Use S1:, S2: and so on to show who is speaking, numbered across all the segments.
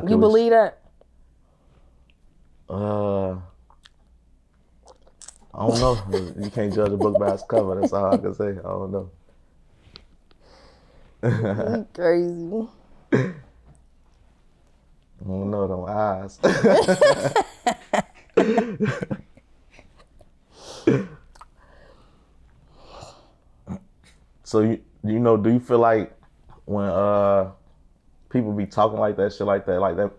S1: You believe that?
S2: I don't know. You can't judge a book by its cover. That's all I can say. I don't know.
S1: You crazy.
S2: I don't know them eyes. So do you feel like when people be talking like that, shit like that,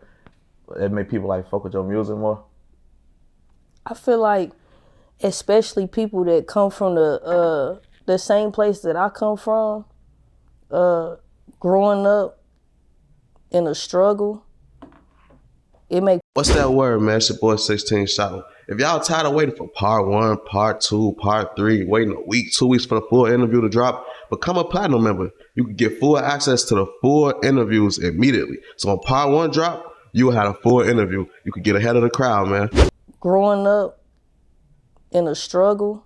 S2: it make people like fuck with your music more?
S1: I feel like, especially people that come from the same place that I come from, growing up in a struggle, it make.
S3: What's that word, man? It's your boy 16 Shot. If y'all tired of waiting for part 1, part 2, part 3, waiting a week, 2 weeks for the full interview to drop, become a platinum member. You can get full access to the full interviews immediately. So when part 1 drop, you will have a full interview. You can get ahead of the crowd, man.
S1: Growing up in a struggle,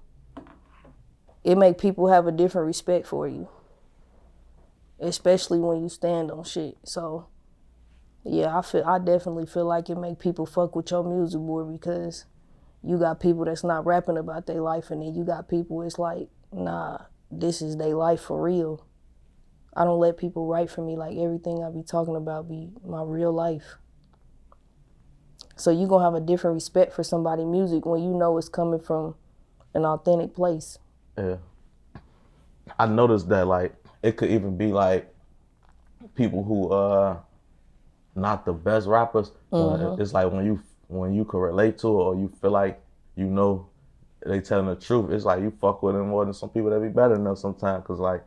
S1: it make people have a different respect for you, especially when you stand on shit. So yeah, I definitely feel like it make people fuck with your music more, because you got people that's not rapping about their life, and then you got people it's like, nah, this is their life for real. I don't let people write for me like everything I be talking about be my real life. So you gonna have a different respect for somebody's music when you know it's coming from an authentic place.
S2: Yeah. I noticed that like it could even be like people who not the best rappers. It's like when you can relate to it, or you feel like they telling the truth, it's like you fuck with them more than some people that be better than them sometimes. Cause like,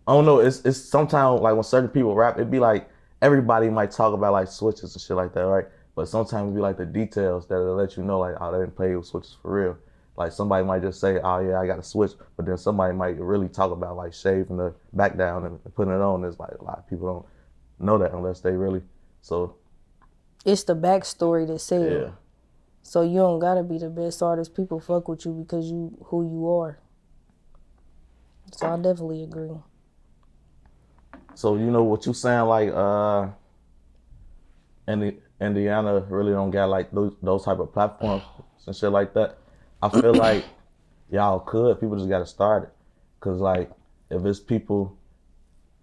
S2: I don't know, it's sometimes like when certain people rap, it be like everybody might talk about like switches and shit like that, right? But sometimes it be like the details that'll let you know like, oh, they didn't play with switches for real. Like somebody might just say, oh yeah, I got a switch, but then somebody might really talk about like shaving the back down and putting it on. It's like a lot of people don't know that unless they really, so.
S1: It's the backstory that sells.
S2: Yeah.
S1: So you don't gotta be the best artist. People fuck with you because you who you are. So I definitely agree.
S2: So what you saying, like Indiana really don't got like those type of platforms and shit like that. I feel like y'all could. People just gotta start it. Cause like if it's people,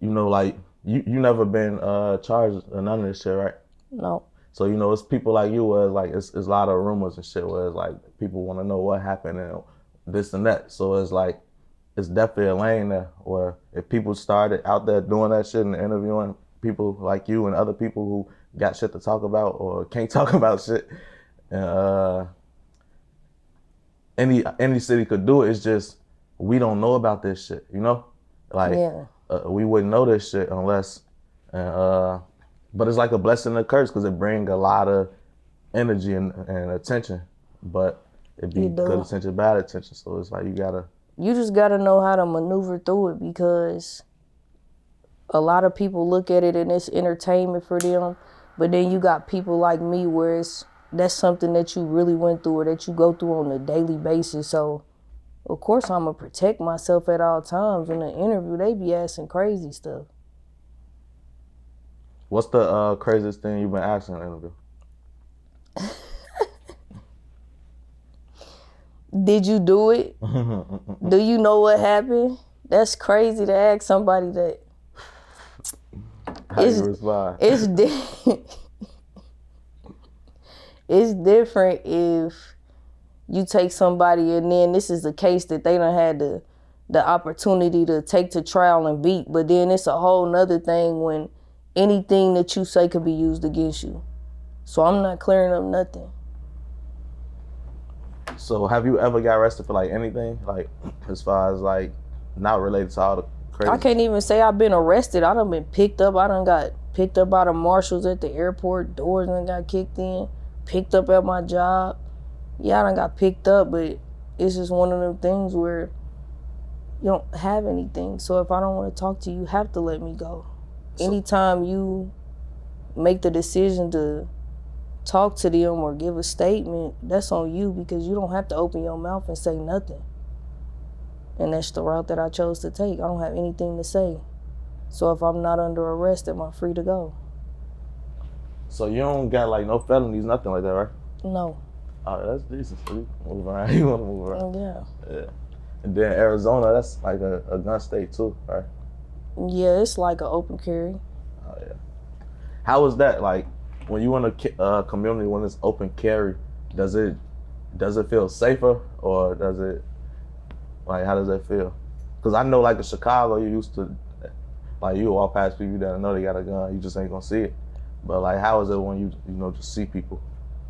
S2: like you never been charged or none of this shit, right?
S1: No.
S2: So it's people like you where like it's a lot of rumors and shit where it's like people want to know what happened and this and that. So it's like it's definitely a lane there where if people started out there doing that shit and interviewing people like you and other people who got shit to talk about or can't talk about shit, and any city could do it. It's just we don't know about this shit, like we wouldn't know this shit unless. But it's like a blessing and a curse because it brings a lot of energy and attention, but it be good attention, bad attention. So it's like you just gotta know how to maneuver through it, because a lot of people look at it and it's entertainment for them, but then you got people like me where that's something that you really went through or that you go through on a daily basis. So of course I'm gonna protect myself at all times. In the interview, they be asking crazy stuff. What's the craziest thing you've been asking in an interview? Did you do it? Do you know what happened? That's crazy to ask somebody that. How you respond? It's different if you take somebody and then this is the case that they done had the opportunity to take to trial and beat, but then it's a whole nother thing when anything that you say could be used against you. So I'm not clearing up nothing. So have you ever got arrested for like anything? Like as far as like not related to all the crazy? I can't even say I've been arrested. I done been picked up. I done got picked up by the marshals at the airport. Doors done got kicked in. Picked up at my job. Yeah, I done got picked up, but it's just one of them things where you don't have anything. So if I don't want to talk to you, you have to let me go. Anytime you make the decision to talk to them or give a statement, that's on you, because you don't have to open your mouth and say nothing. And that's the route that I chose to take. I don't have anything to say. So if I'm not under arrest, am I free to go? So you don't got like no felonies, nothing like that, right?
S1: No.
S2: Oh, that's decent. So you can move around. You want to move around.
S1: Yeah.
S2: And then Arizona, that's like a gun state too, right?
S1: Yeah, it's like an open carry.
S2: Oh yeah. How is that like when you in a community when it's open carry? Does it feel safer or does it like how does that feel? Because I know like in Chicago, you used to like you walk past people that know they got a gun, you just ain't gonna see it. But like, how is it when you know just see people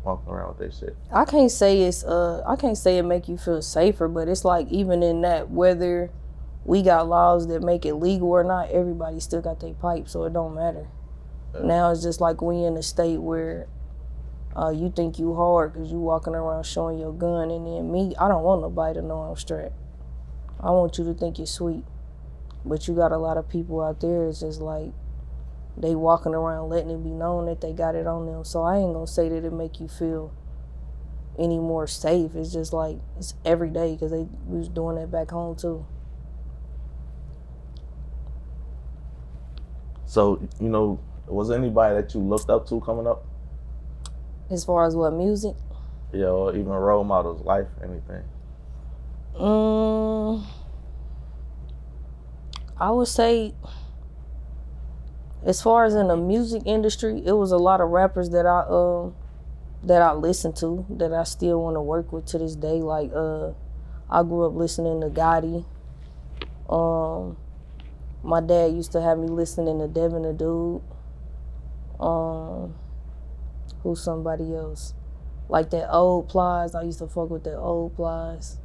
S2: walking around with their shit?
S1: I can't say it make you feel safer, but it's like even in that, whether we got laws that make it legal or not, everybody still got their pipe, so it don't matter. Now it's just like we in a state where you think you hard because you walking around showing your gun, and then me, I don't want nobody to know I'm strapped. I want you to think you're sweet. But you got a lot of people out there, it's just like they walking around letting it be known that they got it on them. So I ain't gonna say that it make you feel any more safe. It's just like, it's every day because we was doing that back home too.
S2: So, you know, was there anybody that you looked up to coming up?
S1: As far as what, music?
S2: Yeah, or even role models, life, anything?
S1: I would say, as far as in the music industry, it was a lot of rappers that I listened to, that I still want to work with to this day. Like, I grew up listening to Gotti. My dad used to have me listening to Devin the Dude. Who's somebody else? Like that old Plies, I used to fuck with that old Plies.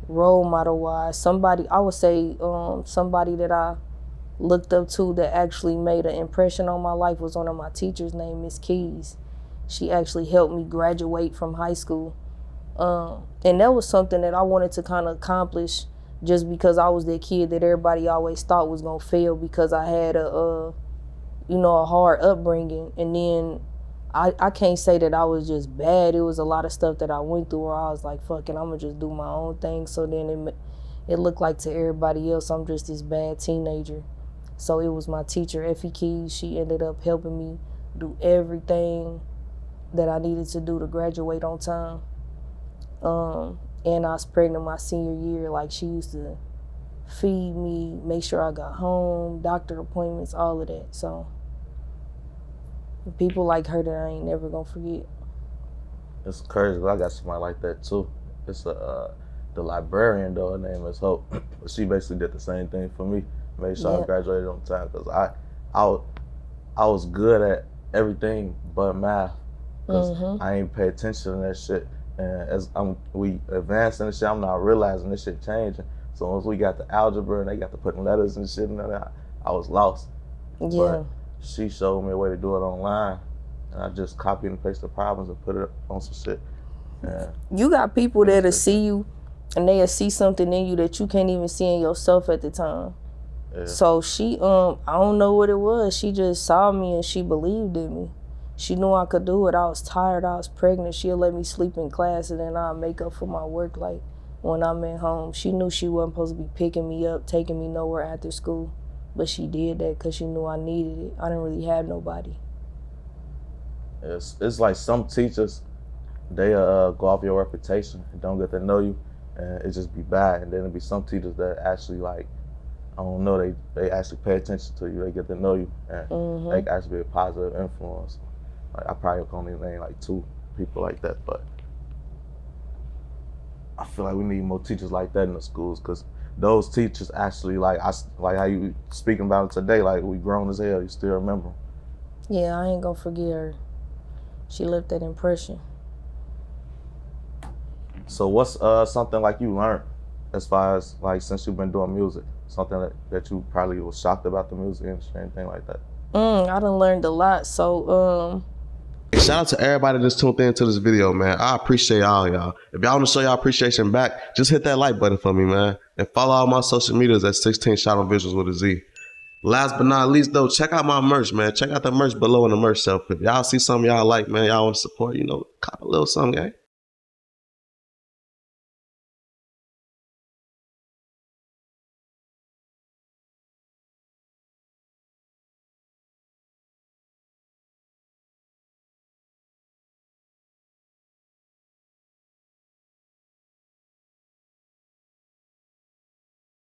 S1: Role model wise, somebody, I would say somebody that I looked up to that actually made an impression on my life was one of my teachers named Miss Keys. She actually helped me graduate from high school. And that was something that I wanted to kind of accomplish just because I was that kid that everybody always thought was gonna fail because I had a hard upbringing. And then I can't say that I was just bad. It was a lot of stuff that I went through where I was like, fuck it, I'm gonna just do my own thing. So then it looked like to everybody else I'm just this bad teenager. So it was my teacher, Effie Keys. She ended up helping me do everything that I needed to do to graduate on time. And I was pregnant my senior year. Like, she used to feed me, make sure I got home, doctor appointments, all of that. So people like her that I ain't never gonna forget.
S2: It's crazy. I got somebody like that too. It's the librarian though. Her name is Hope. She basically did the same thing for me. Made sure I graduated on time because I was good at everything but math because I ain't pay attention to that shit. And as we advancing and shit, I'm not realizing this shit changing. So once we got the algebra and they got to putting letters and shit in there, I was lost.
S1: Yeah.
S2: But she showed me a way to do it online, and I just copy and paste the problems and put it on some shit. Yeah.
S1: You got people that'll see you and they'll see something in you that you can't even see in yourself at the time. Yeah. So she, I don't know what it was. She just saw me and she believed in me. She knew I could do it. I was tired, I was pregnant. She'll let me sleep in class and then I'll make up for my work like when I'm at home. She knew she wasn't supposed to be picking me up, taking me nowhere after school. But she did that because she knew I needed it. I didn't really have nobody.
S2: It's like some teachers, they go off your reputation and don't get to know you, and it just be bad. And then there'll be some teachers that actually like, I don't know, they actually pay attention to you. They get to know you, and they can actually be a positive influence. Like, I probably can only name like 2 people like that, but I feel like we need more teachers like that in the schools because those teachers actually, like how you speaking about it today, like we grown as hell, you still remember them. Yeah,
S1: I ain't gonna forget her. She left that impression.
S2: So what's something like you learned as far as like since you've been doing music, something that you probably was shocked about the music industry, anything like that?
S1: I done learned a lot. So
S3: shout out to everybody that's tuned into this video, man. I appreciate all y'all. If y'all want to show y'all appreciation back, just hit that like button for me, man. And follow all my social medias at 16 Shot on Visualz with a Z. Last but not least, though, check out my merch, man. Check out the merch below in the merch shelf. If y'all see something y'all like, man, y'all want to support, cop a little something, gang.